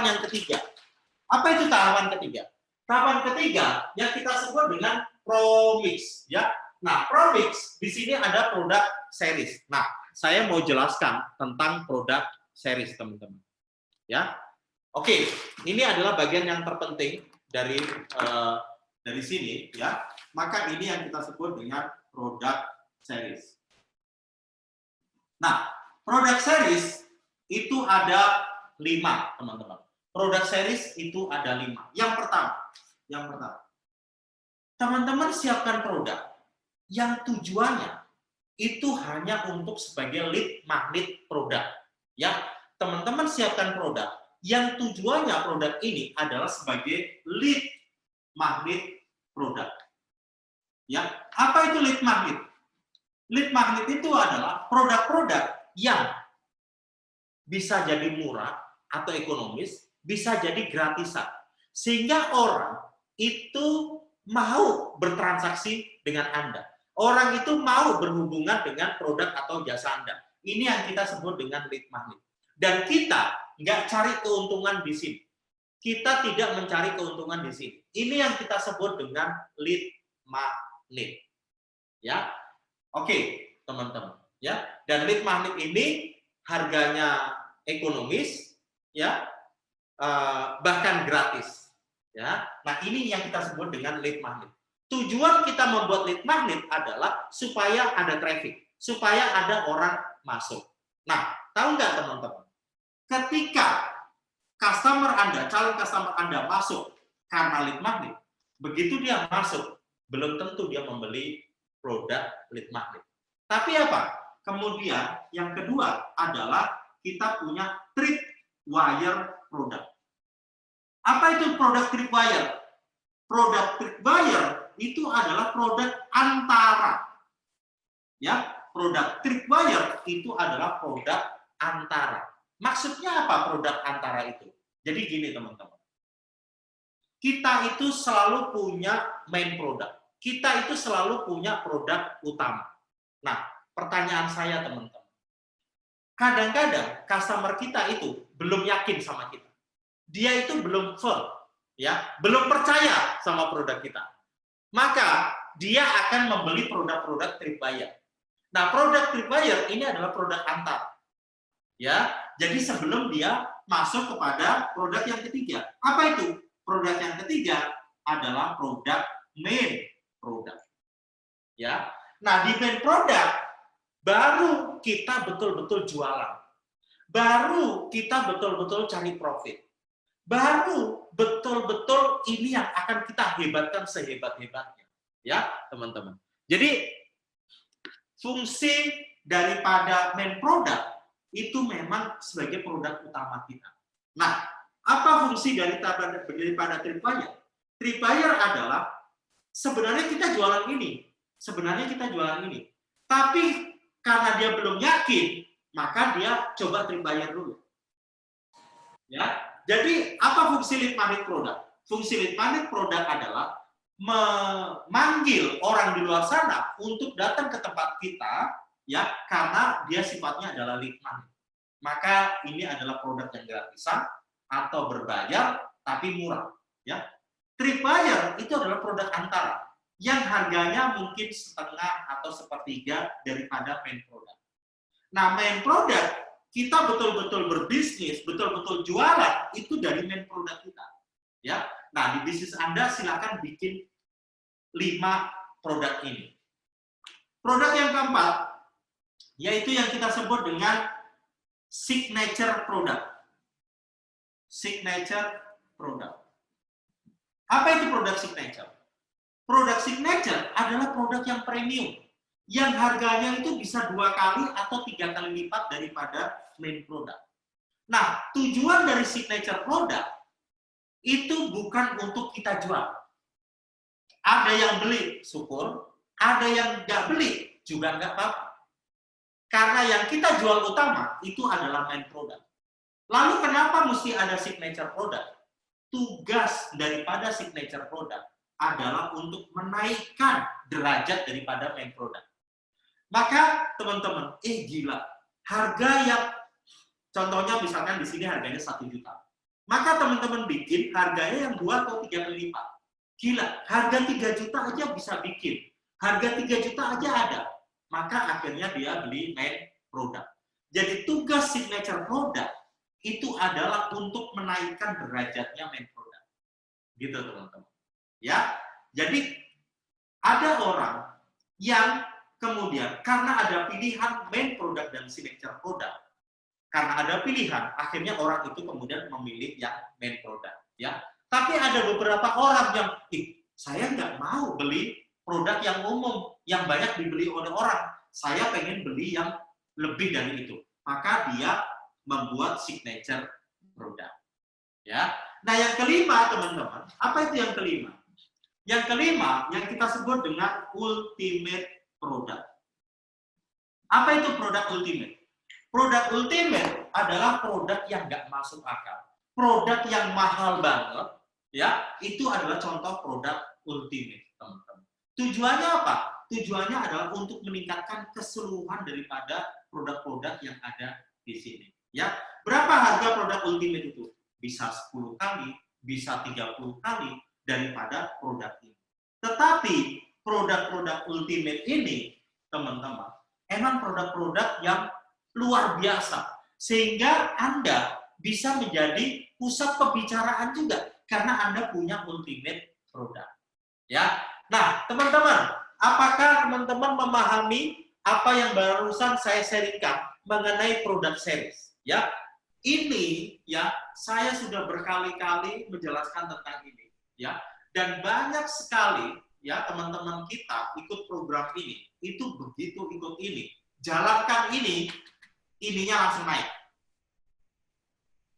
tahapan yang ketiga. Apa itu tahapan ketiga? Tahapan ketiga yang kita sebut dengan pro-mix, ya. Nah, pro-mix di sini ada produk series. Nah, saya mau jelaskan tentang produk series, teman-teman. Ya. Oke, ini adalah bagian yang terpenting dari sini, ya. Maka ini yang kita sebut dengan produk series. Nah, produk series itu ada 5, teman-teman. Produk series itu ada 5. Yang pertama, teman-teman siapkan produk yang tujuannya itu hanya untuk sebagai lead magnet produk. Ya, teman-teman siapkan produk yang tujuannya produk ini adalah sebagai lead magnet produk. Ya, apa itu lead magnet? Lead magnet itu adalah produk-produk yang bisa jadi murah atau ekonomis, bisa jadi gratisan. Sehingga orang itu mau bertransaksi dengan Anda. Orang itu mau berhubungan dengan produk atau jasa Anda. Ini yang kita sebut dengan lead magnet. Dan kita nggak cari keuntungan di sini. Kita tidak mencari keuntungan di sini. Ini yang kita sebut dengan lead magnet. Ya, oke, teman-teman. Ya, dan lead magnet ini harganya ekonomis, ya, bahkan gratis. Ya, nah ini yang kita sebut dengan lead magnet. Tujuan kita membuat lead magnet adalah supaya ada traffic, supaya ada orang masuk. Nah, tahu nggak teman-teman? Ketika customer Anda, calon customer Anda masuk karena lead magnet, begitu dia masuk, belum tentu dia membeli produk lead magnet. Tapi apa? Kemudian yang kedua adalah kita punya tripwire produk. Apa itu produk tripwire? Produk tripwire itu adalah produk antara. Ya, produk tripwire itu adalah produk antara. Maksudnya apa produk antara itu? Jadi gini teman-teman. Kita itu selalu punya main product. Kita itu selalu punya produk utama. Nah, pertanyaan saya teman-teman. Kadang-kadang customer kita itu belum yakin sama kita. Dia itu belum firm, ya, belum percaya sama produk kita. Maka dia akan membeli produk-produk tripwire. Nah, produk tripwire ini adalah produk antar. Ya, jadi sebelum dia masuk kepada produk yang ketiga. Apa itu? Produk yang ketiga adalah produk main product. Ya. Nah, di main product baru kita betul-betul jualan. Baru kita betul-betul cari profit. Baru betul-betul ini yang akan kita hebatkan sehebat-hebatnya. Ya, teman-teman. Jadi fungsi daripada main product itu memang sebagai produk utama kita. Nah, apa fungsi daripada tripwire? Tripwire adalah sebenarnya kita jualan ini. Tapi karena dia belum yakin, maka dia coba tripwire dulu. Ya. Jadi apa fungsi lead magnet product? Fungsi lead magnet product adalah memanggil orang di luar sana untuk datang ke tempat kita, ya, karena dia sifatnya adalah lead magnet. Maka ini adalah produk yang gratisan atau berbayar tapi murah, ya. Tripwire itu adalah produk antara yang harganya mungkin setengah atau sepertiga daripada main product. Nah, main product kita betul-betul berbisnis, betul-betul jualan itu dari main product kita, ya. Nah, di bisnis Anda silakan bikin 5 produk ini. Produk yang keempat yaitu yang kita sebut dengan signature product. Signature product. Apa itu produk signature? Produk signature adalah produk yang premium, yang harganya itu bisa 2 kali atau 3 kali lipat daripada main product. Nah, tujuan dari signature product itu bukan untuk kita jual. Ada yang beli, syukur. Ada yang nggak beli, juga nggak apa-apa. Karena yang kita jual utama itu adalah main product. Lalu kenapa mesti ada signature product? Tugas daripada signature product adalah untuk menaikkan derajat daripada main product. Maka teman-teman, gila, harga yang contohnya misalkan di sini harganya 1 juta. Maka teman-teman bikin harganya yang 2 atau 3 kali lipat. Gila, harga 3 juta aja bisa bikin. Harga 3 juta aja ada. Maka akhirnya dia beli main produk. Jadi tugas signature product itu adalah untuk menaikkan derajatnya main product. Gitu teman-teman. Ya, jadi ada orang yang kemudian karena ada pilihan main product dan signature product, karena ada pilihan, akhirnya orang itu kemudian memilih yang main product. Ya, tapi ada beberapa orang yang, saya nggak mau beli produk yang umum, yang banyak dibeli oleh orang. Saya pengen beli yang lebih dari itu. Maka dia membuat signature product. Ya. Nah, yang kelima, teman-teman, apa itu yang kelima? Yang kelima, yang kita sebut dengan ultimate product. Apa itu produk ultimate? Produk ultimate adalah produk yang nggak masuk akal. Produk yang mahal banget, ya, itu adalah contoh produk ultimate, teman-teman. Tujuannya apa? Tujuannya adalah untuk meningkatkan keseluruhan daripada produk-produk yang ada di sini. Ya, berapa harga produk ultimate itu? Bisa 10 kali, bisa 30 kali daripada produk ini. Tetapi produk-produk ultimate ini, teman-teman, emang produk-produk yang luar biasa. Sehingga Anda bisa menjadi pusat pembicaraan juga karena Anda punya ultimate produk. Ya. Nah, teman-teman, apakah teman-teman memahami apa yang barusan saya sharingkan mengenai produk series? Ya, ini ya saya sudah berkali-kali menjelaskan tentang ini, ya. Dan banyak sekali ya teman-teman kita ikut program ini, itu begitu ikut ini, jalankan ini, ininya langsung naik.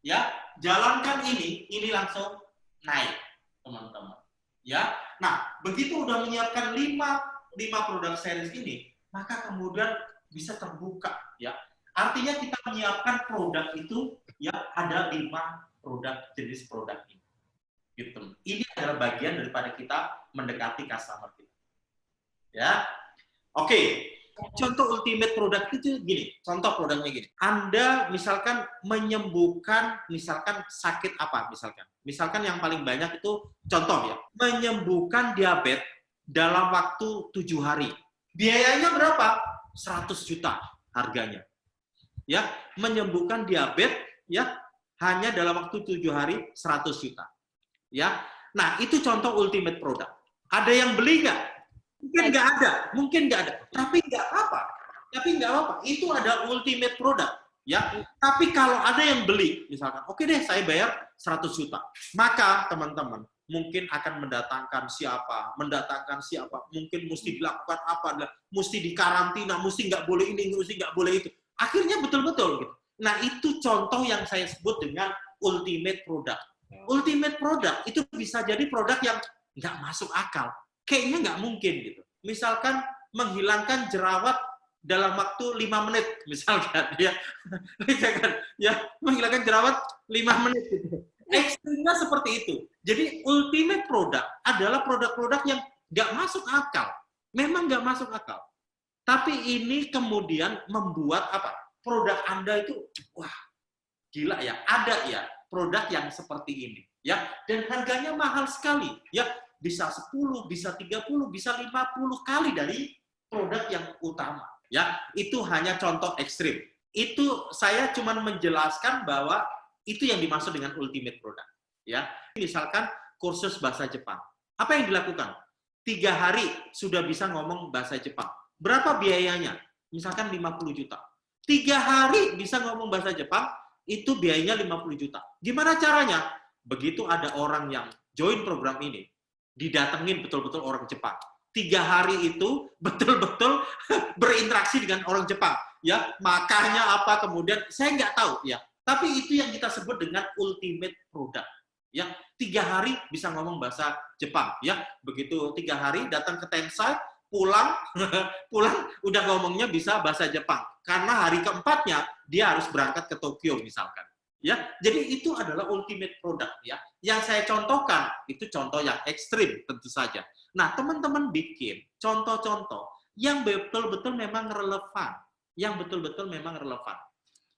Ya, jalankan ini langsung naik, teman-teman. Ya, nah begitu udah menyiapkan 5 produk series ini, maka kemudian bisa terbuka, ya. Artinya kita menyiapkan produk itu, ya ada 5 produk jenis produk ini. Gitu. Ini adalah bagian daripada kita mendekati customer kita. Ya, oke. Contoh ultimate produk itu gini, contoh produknya gini. Anda misalkan menyembuhkan, misalkan sakit apa, misalkan yang paling banyak itu contoh ya, menyembuhkan diabetes dalam waktu 7 hari. Biayanya berapa? 100 juta harganya. Ya, menyembuhkan diabetes ya hanya dalam waktu 7 hari 100 juta. Ya. Nah, itu contoh ultimate product. Ada yang beli nggak? Mungkin nggak ada. Tapi nggak apa-apa. Itu ada ultimate product. Ya. Tapi kalau ada yang beli, misalkan, oke deh, saya bayar 100 juta. Maka, teman-teman, mungkin akan mendatangkan siapa, mungkin mesti dilakukan apa, mesti dikarantina, mesti nggak boleh ini, mesti nggak boleh itu. Akhirnya betul-betul gitu. Nah, itu contoh yang saya sebut dengan ultimate product. Ultimate product itu bisa jadi produk yang nggak masuk akal. Kayaknya nggak mungkin gitu. Misalkan menghilangkan jerawat dalam waktu 5 menit, misalkan ya, menghilangkan jerawat 5 menit. Gitu. Ekstrimnya seperti itu. Jadi ultimate product adalah produk-produk yang nggak masuk akal. Memang nggak masuk akal. Tapi ini kemudian membuat apa? Produk Anda itu, wah, gila ya, ada ya produk yang seperti ini, ya, dan harganya mahal sekali, ya, bisa 10, bisa 30, bisa 50 kali dari produk yang utama, ya. Itu hanya contoh ekstrim. Itu saya cuma menjelaskan bahwa itu yang dimaksud dengan ultimate product, ya. Misalkan kursus bahasa Jepang, apa yang dilakukan? 3 hari sudah bisa ngomong bahasa Jepang. Berapa biayanya? Misalkan 50 juta. 3 hari bisa ngomong bahasa Jepang, itu biayanya 50 juta. Gimana caranya? Begitu ada orang yang join program ini, didatengin betul-betul orang Jepang. 3 hari itu betul-betul berinteraksi dengan orang Jepang. Ya, makanya apa kemudian saya nggak tahu ya. Tapi itu yang kita sebut dengan ultimate product. Ya, 3 hari bisa ngomong bahasa Jepang. Ya, begitu 3 hari datang ke Tensai, pulang udah ngomongnya bisa bahasa Jepang. Karena hari keempatnya dia harus berangkat ke Tokyo misalkan. Ya, jadi itu adalah ultimate product ya. Yang saya contohkan itu contoh yang ekstrim tentu saja. Nah, teman-teman bikin contoh-contoh yang betul-betul memang relevan,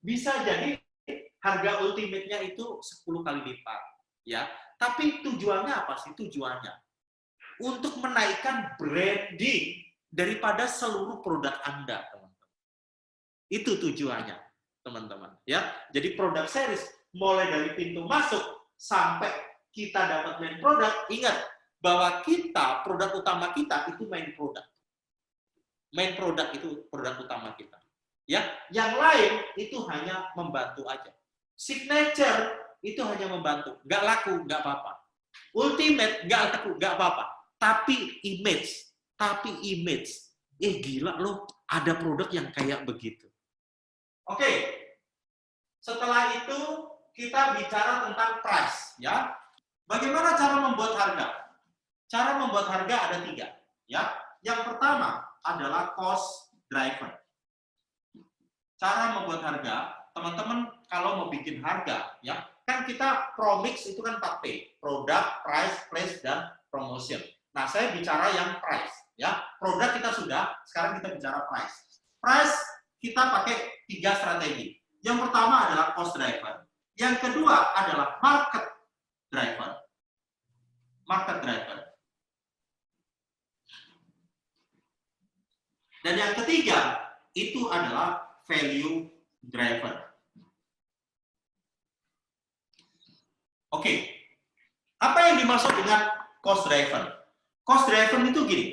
Bisa jadi harga ultimate-nya itu 10 kali lipat, ya. Tapi tujuannya apa sih? Tujuannya untuk menaikkan branding daripada seluruh produk Anda, teman-teman. Itu tujuannya, teman-teman, ya. Jadi produk series mulai dari pintu masuk sampai kita dapat main produk, ingat bahwa kita, produk utama kita itu main produk. Main produk itu produk utama kita. Ya, yang lain itu hanya membantu aja. Signature itu hanya membantu, nggak laku nggak apa-apa. Ultimate nggak laku nggak apa-apa. Tapi image, gila loh, ada produk yang kayak begitu. Oke, setelah itu kita bicara tentang price, ya. Bagaimana cara membuat harga? Cara membuat harga ada 3, ya. Yang pertama adalah cost driver. Cara membuat harga, teman-teman kalau mau bikin harga, ya, kan kita Promix itu kan 4P, produk, price, place, dan promotion. Nah, saya bicara yang price, ya. Produk kita sudah, sekarang kita bicara price. Price kita pakai 3 strategi. Yang pertama adalah cost driver, yang kedua adalah market driver. Market driver. Dan yang ketiga itu adalah value driver. Oke, apa yang dimaksud dengan cost driver? Cost driver itu gini,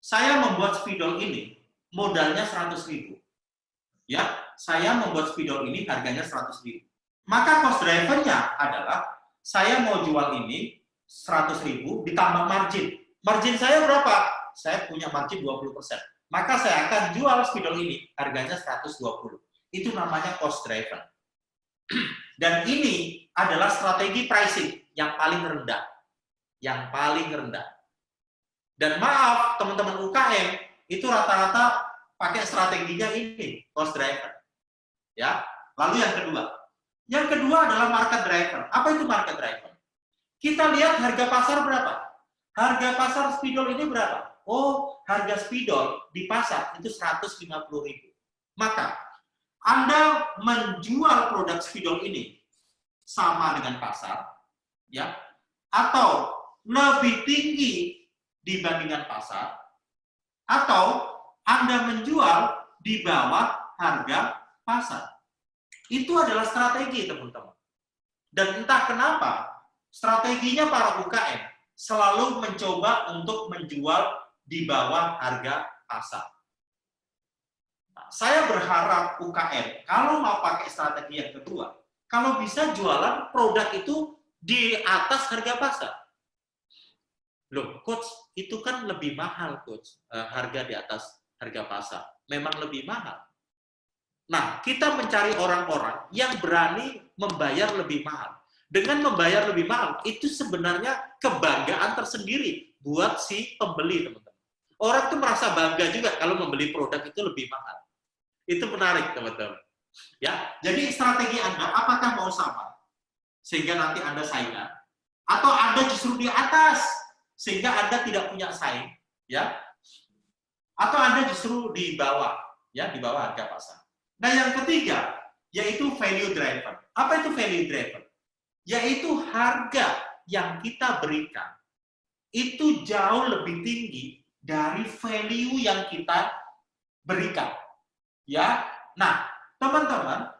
saya membuat spidol ini modalnya 100.000. Ya, saya membuat spidol ini harganya 100.000. Maka cost drivernya adalah saya mau jual ini 100.000 ditambah margin. Margin saya berapa? Saya punya margin 20%. Maka saya akan jual spidol ini harganya 120. Itu namanya cost driver. Dan ini adalah strategi pricing yang paling rendah. Yang paling rendah. Dan maaf, teman-teman UKM, itu rata-rata pakai strateginya ini, cost driver. Ya. Lalu yang kedua. Yang kedua adalah market driver. Apa itu market driver? Kita lihat harga pasar berapa? Harga pasar spidol ini berapa? Oh, harga spidol di pasar itu 150.000. Maka Anda menjual produk spidol ini sama dengan pasar, ya, atau lebih tinggi dibandingkan pasar, atau Anda menjual di bawah harga pasar. Itu adalah strategi, teman-teman. Dan entah kenapa strateginya para UKM selalu mencoba untuk menjual di bawah harga pasar. Nah, saya berharap UKM kalau mau pakai strategi yang kedua, kalau bisa jualan produk itu di atas harga pasar. Loh, coach, itu kan lebih mahal, coach. Harga di atas harga pasar. Memang lebih mahal. Nah, kita mencari orang-orang yang berani membayar lebih mahal. Dengan membayar lebih mahal, itu sebenarnya kebanggaan tersendiri buat si pembeli, teman-teman. Orang tuh merasa bangga juga kalau membeli produk itu lebih mahal. Itu menarik, teman-teman. Ya, jadi strategi Anda apakah mau sama sehingga nanti Anda saingan, atau Anda justru di atas sehingga Anda tidak punya saing, ya? Atau Anda justru di bawah, ya, di bawah harga pasar. Nah, yang ketiga yaitu value driver. Apa itu value driver? Yaitu harga yang kita berikan itu jauh lebih tinggi dari value yang kita berikan. Ya. Nah, teman-teman,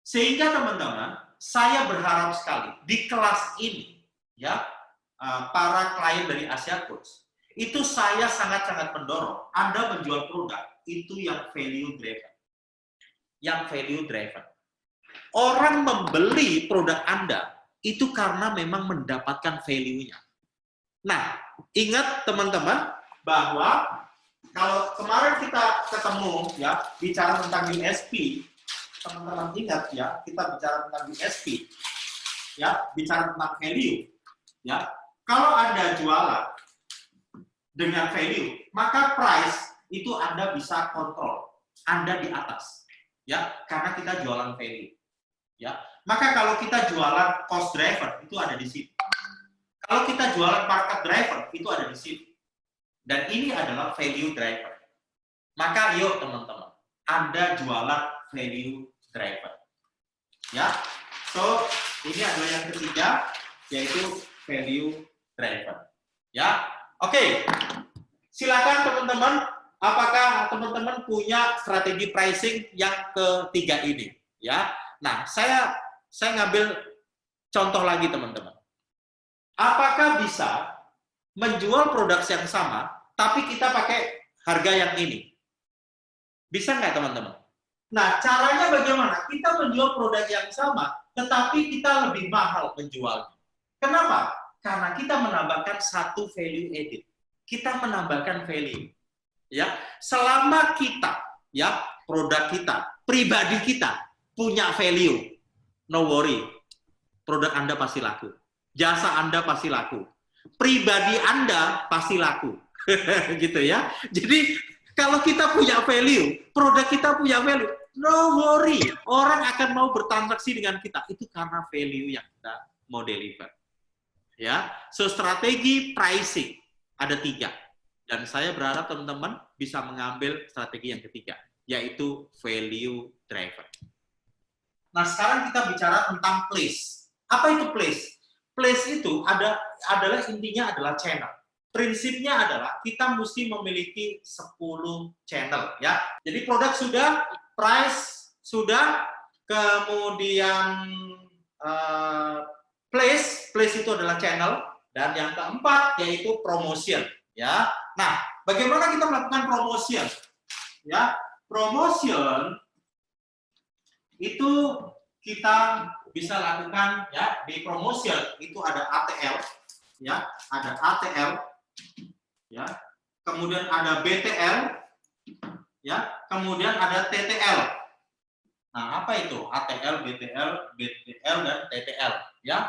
sehingga teman-teman, saya berharap sekali di kelas ini, ya, para klien dari Asia Coach, itu saya sangat-sangat mendorong Anda menjual produk itu yang value driven. Yang value driven. Orang membeli produk Anda itu karena memang mendapatkan value-nya. Nah, ingat teman-teman bahwa kalau kemarin kita ketemu, ya, bicara tentang USP, teman-teman ingat, ya, kita bicara tentang USP, ya, bicara tentang value, ya. Kalau Anda jualan dengan value, maka price itu Anda bisa kontrol, Anda di atas, ya, karena kita jualan value, ya. Maka kalau kita jualan cost driver itu ada di situ. Kalau kita jualan market driver itu ada di situ. Dan ini adalah value driver. Maka yuk teman-teman, Anda jualan value driver. Ya, so ini adalah yang ketiga, yaitu value driver. Ya, oke. Silakan teman-teman, apakah teman-teman punya strategi pricing yang ketiga ini? Ya, nah saya ngambil contoh lagi teman-teman. Apakah bisa menjual produk yang sama, tapi kita pakai harga yang ini? Bisa nggak teman-teman? Nah, caranya bagaimana? Kita menjual produk yang sama, tetapi kita lebih mahal menjualnya. Kenapa? Karena kita menambahkan satu value added. Kita menambahkan value. Ya, selama kita, ya, produk kita, pribadi kita punya value, no worry, produk Anda pasti laku. Jasa Anda pasti laku. Pribadi Anda pasti laku. Gitu ya. Jadi kalau kita punya value, produk kita punya value, no worry, orang akan mau bertransaksi dengan kita. Itu karena value yang kita mau deliver. Ya, so strategi pricing ada 3. Dan saya berharap teman-teman bisa mengambil strategi yang ketiga, yaitu value driver. Nah, sekarang kita bicara tentang place. Apa itu place? Place itu adalah intinya adalah channel. Prinsipnya adalah kita mesti memiliki 10 channel ya. Jadi produk sudah, price sudah, kemudian place itu adalah channel, dan yang keempat yaitu promotion ya. Nah, bagaimana kita melakukan promotion? Ya, promotion itu kita bisa lakukan ya di promotion itu ada ATL ya, ada ATL ya, kemudian ada BTL ya, kemudian ada TTL. Nah, apa itu ATL, BTL dan TTL ya?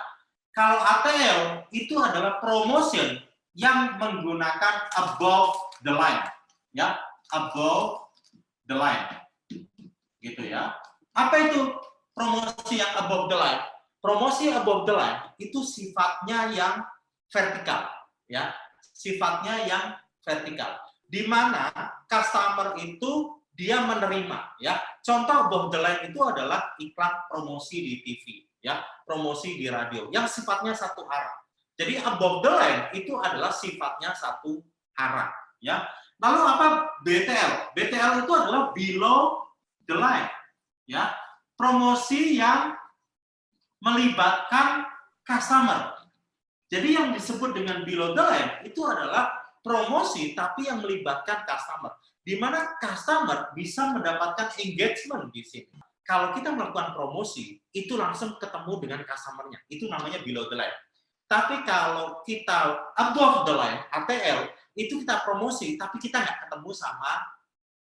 Kalau ATL itu adalah promotion yang menggunakan above the line ya, above the line gitu ya. Apa itu promosi yang above the line? Promosi above the line itu sifatnya yang vertikal ya, sifatnya yang vertikal, di mana customer itu dia menerima ya. Contoh above the line itu adalah iklan promosi di TV ya, promosi di radio yang sifatnya satu arah. Jadi above the line itu adalah sifatnya satu arah ya. Lalu apa BTL? BTL itu adalah below the line ya, promosi yang melibatkan customer. Jadi yang disebut dengan below the line itu adalah promosi tapi yang melibatkan customer, di mana customer bisa mendapatkan engagement di sini. Kalau kita melakukan promosi, itu langsung ketemu dengan customer-nya. Itu namanya below the line. Tapi kalau kita above the line, ATL, itu kita promosi, tapi kita nggak ketemu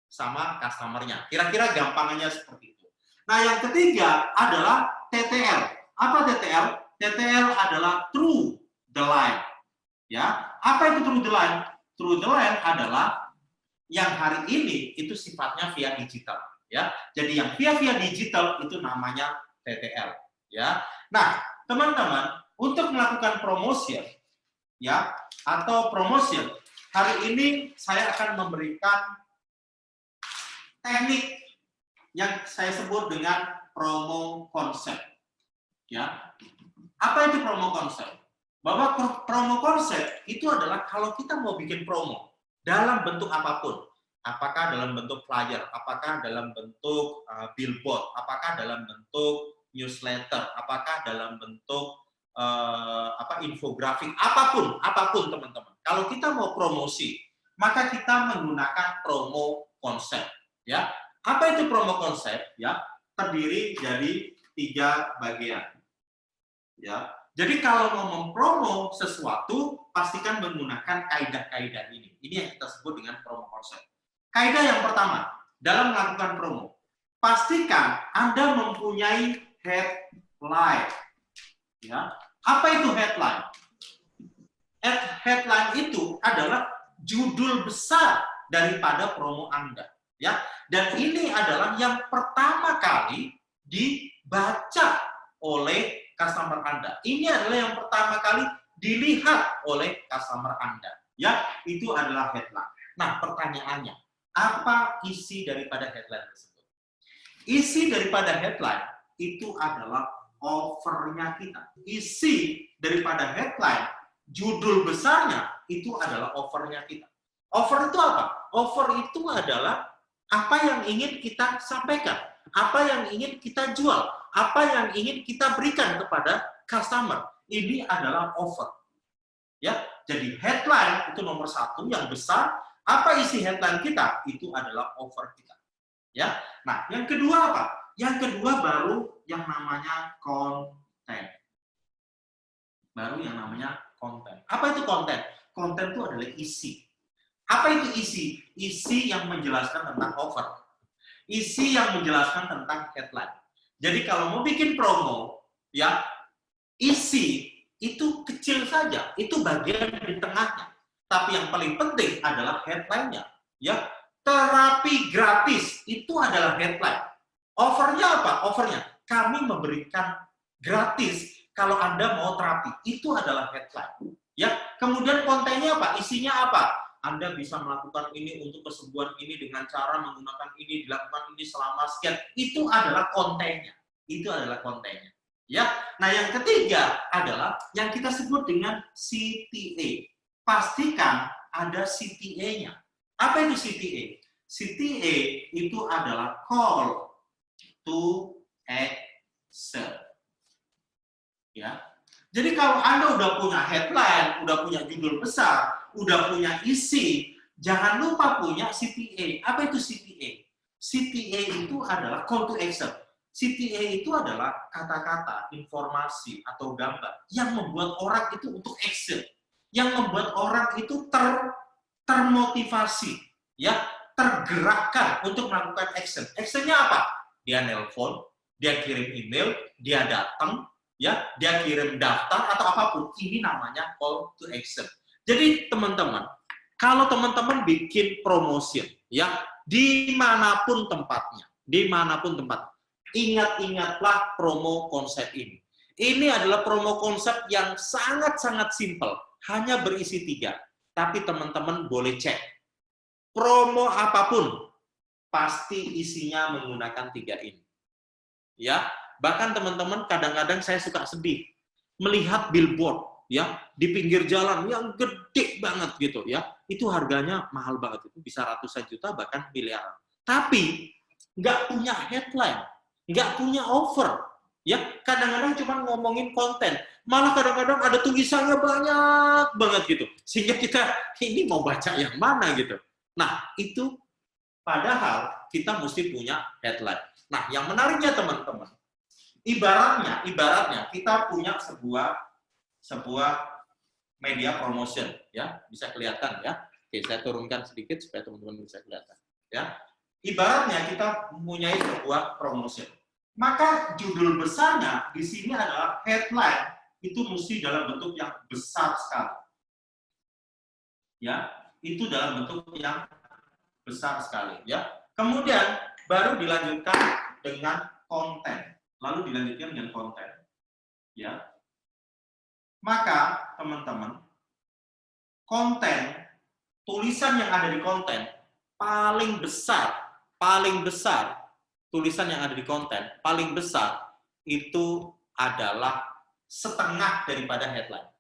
sama customer-nya. Kira-kira gampangannya seperti itu. Nah, yang ketiga adalah TTL. Apa TTL? TTL adalah through the line. Ya, apa itu through the line? Through the line adalah yang hari ini itu sifatnya via digital. Ya, jadi yang via digital itu namanya TTL. Ya, nah teman-teman, untuk melakukan promotion ya atau promotion, hari ini saya akan memberikan teknik yang saya sebut dengan promo konsep. Ya, apa itu promo konsep? Bahwa promo konsep itu adalah kalau kita mau bikin promo dalam bentuk apapun, apakah dalam bentuk flyer, apakah dalam bentuk billboard, apakah dalam bentuk newsletter, apakah dalam bentuk infografik, apapun teman-teman. Kalau kita mau promosi, maka kita menggunakan promo konsep. Ya, apa itu promo konsep? Ya, terdiri dari 3 bagian. Ya, jadi kalau mau mempromo sesuatu, pastikan menggunakan kaidah-kaidah ini. Ini yang kita sebut dengan promo konsep. Kaidah yang pertama, dalam melakukan promo, pastikan Anda mempunyai headline. Ya, apa itu headline? Headline itu adalah judul besar daripada promo Anda. Ya, dan ini adalah yang pertama kali dibaca oleh customer Anda. Ini adalah yang pertama kali dilihat oleh customer Anda. Ya, itu adalah headline. Nah, pertanyaannya, apa isi daripada headline tersebut? Isi daripada headline itu adalah offernya kita. Isi daripada headline, judul besarnya, itu adalah offernya kita. Offer itu apa? Offer itu adalah apa yang ingin kita sampaikan, apa yang ingin kita jual, apa yang ingin kita berikan kepada customer. Ini adalah offer. Ya, jadi headline itu nomor satu yang besar. Apa isi headline kita? Itu adalah offer kita. Ya, nah yang kedua apa? Yang kedua baru yang namanya konten. Baru yang namanya konten. Apa itu konten? Konten itu adalah isi. Apa itu isi? Isi yang menjelaskan tentang offer. Isi yang menjelaskan tentang headline. Jadi kalau mau bikin promo, ya isi itu kecil saja, itu bagian di tengahnya. Tapi yang paling penting adalah headline-nya. Ya, terapi gratis itu adalah headline. Offernya apa? Offernya kami memberikan gratis kalau Anda mau terapi. Itu adalah headline. Ya, kemudian kontennya apa? Isinya apa? Anda bisa melakukan ini untuk kesembuhan ini dengan cara menggunakan ini, dilakukan ini selama sekian. Itu adalah kontennya. Itu adalah kontennya. Ya. Nah, yang ketiga adalah yang kita sebut dengan CTA. Pastikan ada CTA-nya. Apa itu CTA? CTA itu adalah call to action. Ya. Jadi kalau Anda udah punya headline, udah punya judul besar, udah punya isi, jangan lupa punya CTA. Apa itu CTA? CTA itu adalah call to action. CTA itu adalah kata-kata, informasi, atau gambar yang membuat orang itu untuk action. Yang membuat orang itu termotivasi, ya, tergerakkan untuk melakukan action. Actionnya apa? Dia nelpon, dia kirim email, dia datang, ya, dia kirim daftar atau apapun. Ini namanya call to action. Jadi teman-teman, kalau teman-teman bikin promotion, ya, dimanapun tempatnya, ingat-ingatlah promo konsep ini. Ini adalah promo konsep yang sangat-sangat simpel, hanya berisi 3. Tapi teman-teman boleh cek. Promo apapun, pasti isinya menggunakan 3 ini. Ya, bahkan teman-teman kadang-kadang saya suka sedih melihat billboard, ya, di pinggir jalan yang gede banget gitu, ya. Itu harganya mahal banget, itu bisa ratusan juta bahkan miliaran. Tapi nggak punya headline, nggak punya offer, ya. Kadang-kadang cuma ngomongin konten, malah kadang-kadang ada tulisannya banyak banget gitu, sehingga kita ini mau baca yang mana gitu. Nah, itu padahal kita mesti punya headline. Nah, yang menariknya teman-teman, ibaratnya kita punya sebuah media promotion, ya, bisa kelihatan ya. Oke, saya turunkan sedikit supaya teman-teman bisa kelihatan, ya. Ibaratnya kita mempunyai sebuah promotion. Maka judul besarnya di sini adalah headline, itu mesti dalam bentuk yang besar sekali. Ya, itu dalam bentuk yang besar sekali, ya. Kemudian baru dilanjutkan dengan konten. Lalu dilanjutkan dengan konten. Ya. Maka, teman-teman, konten, tulisan yang ada di konten paling besar, tulisan yang ada di konten paling besar itu adalah setengah daripada headline.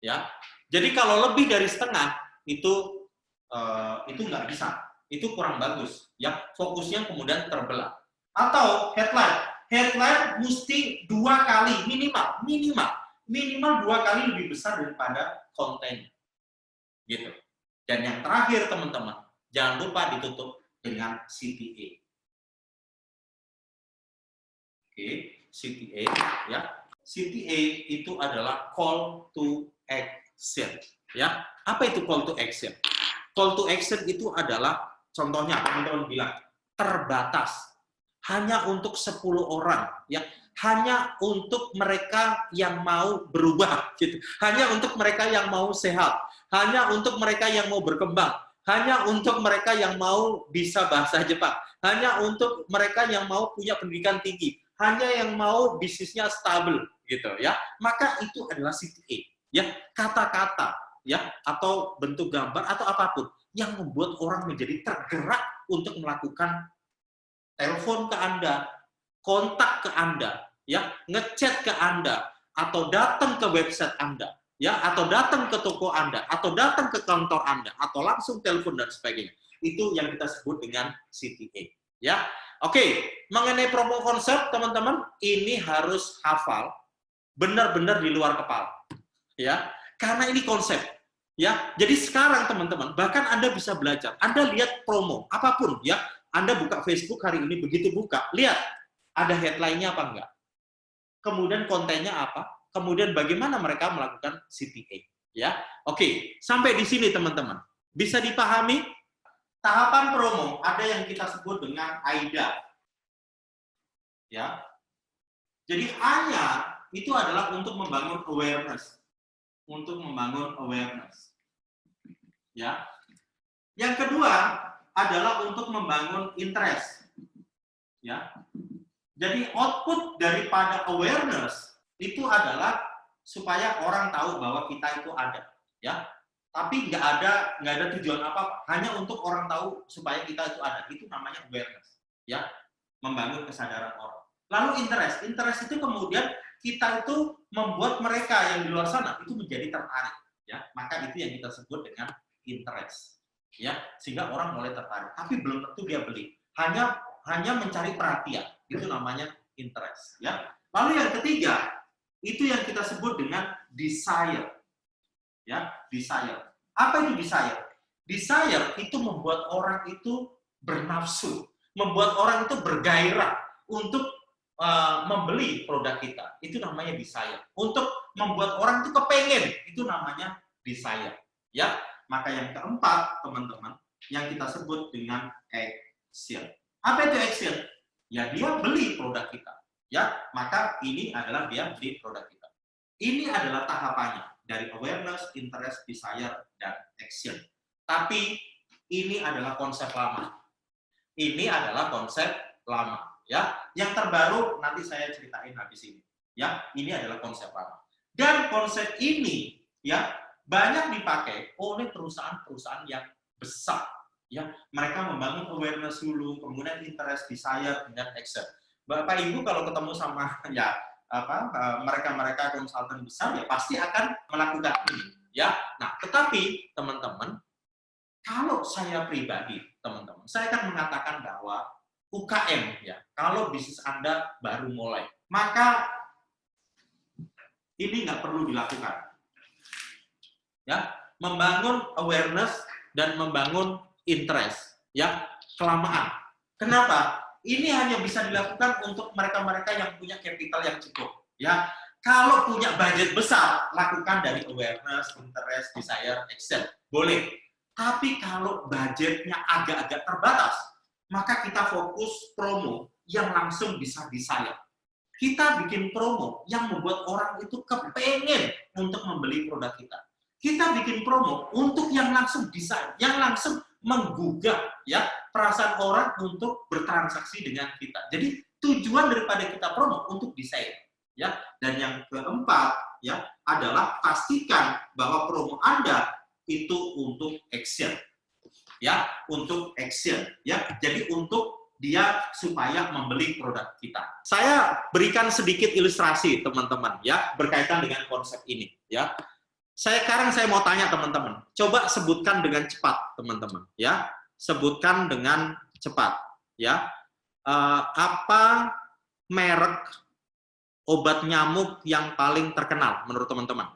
Ya. Jadi kalau lebih dari setengah itu nggak bisa. Itu kurang bagus, ya. Fokusnya kemudian terbelah. Atau headline mesti 2 kali minimal 2 kali lebih besar daripada konten, gitu. Dan yang terakhir teman-teman, jangan lupa ditutup dengan CTA. Oke, CTA, ya. CTA itu adalah call to action, ya. Apa itu call to action? Call to action itu adalah, contohnya teman-teman bilang terbatas, hanya untuk 10 orang, ya, hanya untuk mereka yang mau berubah, gitu, hanya untuk mereka yang mau sehat, hanya untuk mereka yang mau berkembang, hanya untuk mereka yang mau bisa bahasa Jepang, hanya untuk mereka yang mau punya pendidikan tinggi, hanya yang mau bisnisnya stabil, gitu, ya. Maka itu adalah CTA, ya, kata-kata, ya, atau bentuk gambar atau apapun yang membuat orang menjadi tergerak untuk melakukan telepon ke Anda, kontak ke Anda, ya, ngechat ke Anda, atau datang ke website Anda, ya, atau datang ke toko Anda, atau datang ke kantor Anda, atau langsung telepon dan sebagainya. Itu yang kita sebut dengan CTA, ya. Oke, mengenai promo konsep, teman-teman, ini harus hafal, benar-benar di luar kepala, ya, karena ini konsep, ya. Jadi sekarang, teman-teman, bahkan Anda bisa belajar, Anda lihat promo, apapun, ya, Anda buka Facebook hari ini, begitu buka, lihat, ada headline-nya apa enggak, kemudian kontennya apa, kemudian bagaimana mereka melakukan CTA, ya. Oke, sampai di sini, teman-teman, bisa dipahami? Tahapan promo ada yang kita sebut dengan AIDA, ya. Jadi hanya itu adalah untuk membangun awareness, ya. Yang kedua adalah untuk membangun interest, ya. Jadi output daripada awareness itu adalah supaya orang tahu bahwa kita itu ada, ya. Tapi nggak ada tujuan apa-apa, hanya untuk orang tahu supaya kita itu ada. Itu namanya awareness, ya, membangun kesadaran orang. Lalu interest itu kemudian kita itu membuat mereka yang di luar sana itu menjadi tertarik, ya. Maka itu yang kita sebut dengan interest, ya, sehingga orang mulai tertarik. Tapi belum tentu dia beli, hanya mencari perhatian, itu namanya interest, ya. Lalu yang ketiga itu yang kita sebut dengan desire. Ya, desire. Apa itu desire? Desire itu membuat orang itu bernafsu, membuat orang itu bergairah untuk membeli produk kita. Itu namanya desire. Untuk membuat orang itu kepengen, itu namanya desire. Ya, maka yang keempat, teman-teman, yang kita sebut dengan action. Apa itu action? Ya, dia beli produk kita. Ya, maka ini adalah dia beli produk kita. Ini adalah tahapannya. Dari awareness, interest, desire, dan action. Tapi ini adalah konsep lama. Ini adalah konsep lama, ya. Yang terbaru nanti saya ceritain habis ini, ya. Ini adalah konsep lama. Dan konsep ini, ya, banyak dipakai oleh perusahaan-perusahaan yang besar, ya. Mereka membangun awareness dulu, kemudian interest, desire, dan action. Bapak Ibu kalau ketemu sama ya mereka konsultan besar ya pasti akan melakukan ini, ya. Nah, tetapi teman-teman, kalau saya pribadi, teman-teman, saya akan mengatakan bahwa UKM, ya, kalau bisnis Anda baru mulai, maka ini nggak perlu dilakukan, ya. Membangun awareness dan membangun interest, ya, kelamaan. Kenapa? Ini hanya bisa dilakukan untuk mereka-mereka yang punya capital yang cukup, ya. Kalau punya budget besar, lakukan dari awareness, interest, desire, action, boleh. Tapi kalau budgetnya agak-agak terbatas, maka kita fokus promo yang langsung bisa desire. Kita bikin promo yang membuat orang itu kepengen untuk membeli produk kita. Kita bikin promo untuk yang langsung desire, yang langsung menggugah, ya, perasaan orang untuk bertransaksi dengan kita. Jadi tujuan daripada kita promo untuk desire, ya. Dan yang keempat, ya, adalah pastikan bahwa promo Anda itu untuk action, ya, untuk action, ya. Jadi untuk dia supaya membeli produk kita. Saya berikan sedikit ilustrasi, teman-teman, ya, berkaitan dengan konsep ini, ya. Sekarang saya mau tanya teman-teman, coba sebutkan dengan cepat, teman-teman, ya. Sebutkan dengan cepat, ya. Apa merek obat nyamuk yang paling terkenal menurut teman-teman?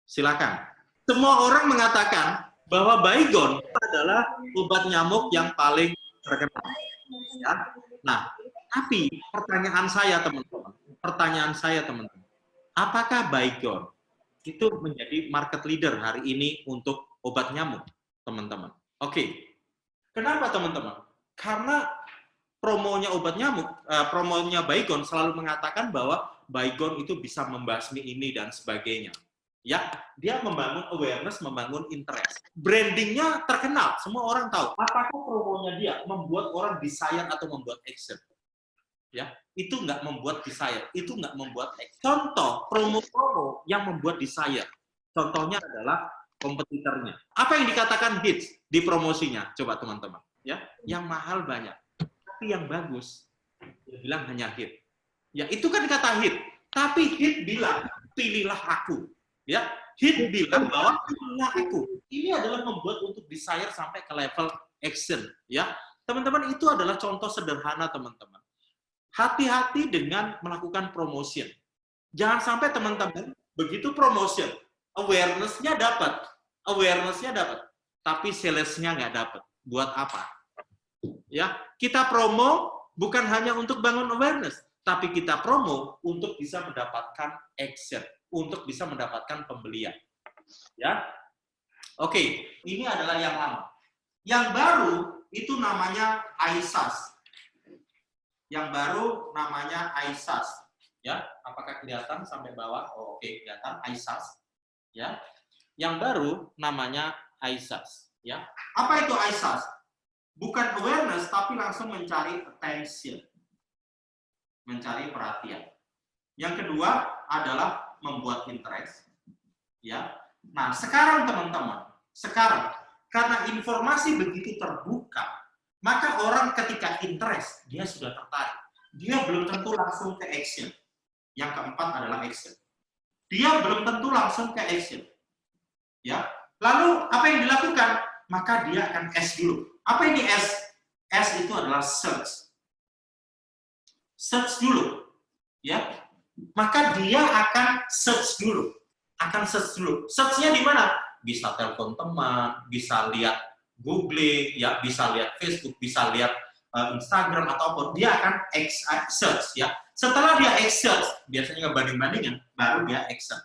Silakan. Semua orang mengatakan bahwa Baygon adalah obat nyamuk yang paling terkenal, ya. Nah, tapi pertanyaan saya, teman-teman, apakah Baygon itu menjadi market leader hari ini untuk obat nyamuk, teman-teman? Oke. Kenapa, teman-teman? Karena promonya obat nyamuk, promonya Baygon selalu mengatakan bahwa Baygon itu bisa membasmi ini dan sebagainya. Ya, dia membangun awareness, membangun interest. Brandingnya terkenal, semua orang tahu. Apakah promonya dia membuat orang desire atau membuat action? Ya, itu nggak membuat desire, itu nggak membuat action. Contoh promo-promo yang membuat desire, contohnya adalah kompetitornya. Apa yang dikatakan hits di promosinya? Coba teman-teman, ya, yang mahal banyak, tapi tapi yang bagus. Dia bilang hanya hit. Ya, itu kan kata hit. Tapi hit bilang, pilihlah aku. Ya, hit bilang bahwa pilihlah aku. Ini adalah membuat untuk desire sampai ke level action. Ya, teman-teman, itu adalah contoh sederhana, teman-teman. Hati-hati dengan melakukan promotion. Jangan sampai teman-teman begitu promotion, awareness-nya dapat, tapi sales-nya nggak dapat. Buat apa? Ya, kita promo bukan hanya untuk bangun awareness, tapi kita promo untuk bisa mendapatkan action, untuk bisa mendapatkan pembelian. Ya, oke, ini adalah yang lama. Yang baru itu namanya ISAS. Yang baru namanya ISAS. Ya, apakah kelihatan sampai bawah? Oh, oke, kelihatan ISAS. Ya, yang baru namanya ISAS. Ya, apa itu ISAS? Bukan awareness, tapi langsung mencari attention, mencari perhatian. Yang kedua adalah membuat interest. Ya, nah sekarang teman-teman, karena informasi begitu terbuka, maka orang ketika interest dia sudah tertarik. Dia belum tentu langsung ke action. Yang keempat adalah action. Dia belum tentu langsung ke action. Ya, lalu apa yang dilakukan? Maka dia akan S dulu. Apa ini S? S itu adalah search. Search dulu. Ya. Maka dia akan search dulu. Search-nya di mana? Bisa telepon teman, bisa lihat Google, ya, bisa lihat Facebook, bisa lihat Instagram ataupun dia akan search, ya. Setelah dia search, biasanya ngebanding-bandingin, baru dia action.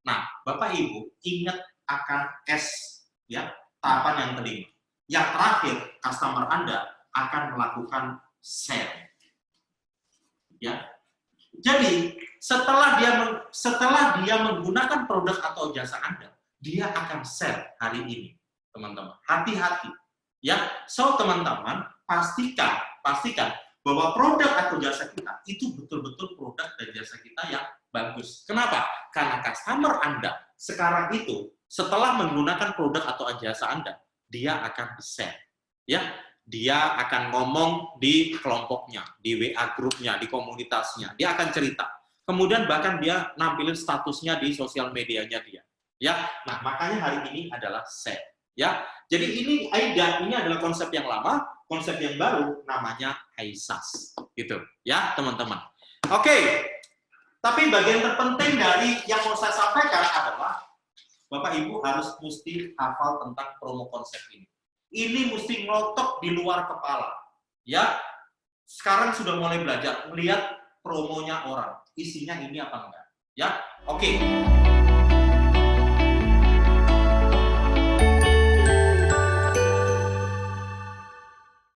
Nah, Bapak Ibu ingat akan S, ya, tahapan yang kelima. Yang terakhir, customer Anda akan melakukan share. Ya. Jadi, setelah dia menggunakan produk atau jasa Anda, dia akan share hari ini, teman-teman. Hati-hati. Ya, so teman-teman, pastikan bahwa produk atau jasa kita itu betul-betul produk dan jasa kita yang bagus. Kenapa? Karena customer Anda sekarang itu setelah menggunakan produk atau jasa Anda, dia akan share. Ya, dia akan ngomong di kelompoknya, di WA grupnya, di komunitasnya. Dia akan cerita. Kemudian bahkan dia nampilin statusnya di sosial medianya dia. Ya, nah makanya hari ini adalah share. Ya, jadi ini AIDA, ini adalah konsep yang lama, konsep yang baru namanya ISAS. Gitu, ya teman-teman. Oke, tapi bagian terpenting dari yang mau saya sampaikan adalah Bapak Ibu harus mesti hafal tentang promo konsep ini. Ini mesti ngelotok di luar kepala. Ya, sekarang sudah mulai belajar melihat promonya orang, isinya ini apa enggak. Ya, oke.